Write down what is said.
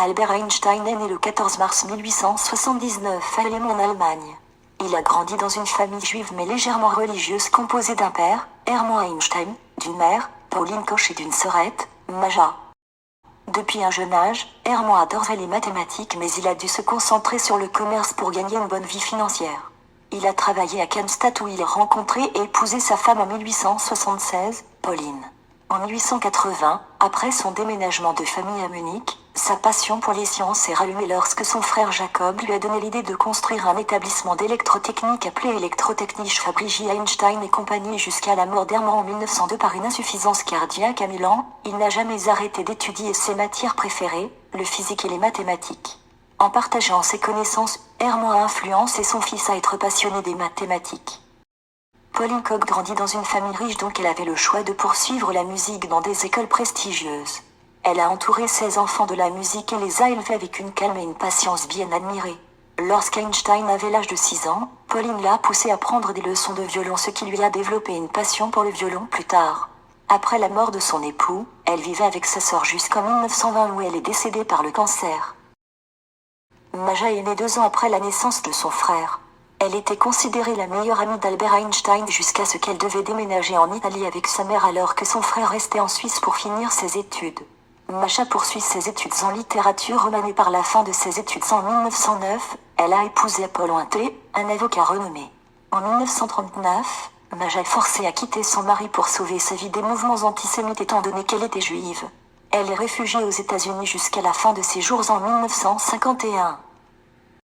Albert Einstein est né le 14 mars 1879 à Lyon en Allemagne. Il a grandi dans une famille juive mais légèrement religieuse composée d'un père, Hermann Einstein, d'une mère, Pauline Koch et d'une sœurette, Maja. Depuis un jeune âge, Hermann adorait les mathématiques mais il a dû se concentrer sur le commerce pour gagner une bonne vie financière. Il a travaillé à Kempstadt où il a rencontré et épousé sa femme en 1876, Pauline. En 1880, après son déménagement de famille à Munich, sa passion pour les sciences s'est rallumée lorsque son frère Jacob lui a donné l'idée de construire un établissement d'électrotechnique appelé Elektrotechnische Fabrik Einstein et compagnie jusqu'à la mort d'Hermann en 1902 par une insuffisance cardiaque à Milan. Il n'a jamais arrêté d'étudier ses matières préférées, le physique et les mathématiques. En partageant ses connaissances, Hermann a influencé son fils à être passionné des mathématiques. Pauline Koch grandit dans une famille riche donc elle avait le choix de poursuivre la musique dans des écoles prestigieuses. Elle a entouré ses enfants de la musique et les a élevés avec une calme et une patience bien admirées. Lorsqu'Einstein avait l'âge de 6 ans, Pauline l'a poussé à prendre des leçons de violon ce qui lui a développé une passion pour le violon plus tard. Après la mort de son époux, elle vivait avec sa sœur jusqu'en 1920 où elle est décédée par le cancer. Maja est née 2 ans après la naissance de son frère. Elle était considérée la meilleure amie d'Albert Einstein jusqu'à ce qu'elle devait déménager en Italie avec sa mère alors que son frère restait en Suisse pour finir ses études. Maja poursuit ses études en littérature romane et par la fin de ses études en 1909, elle a épousé Apollon T, un avocat renommé. En 1939, Maja est forcée à quitter son mari pour sauver sa vie des mouvements antisémites étant donné qu'elle était juive. Elle est réfugiée aux États-Unis jusqu'à la fin de ses jours en 1951.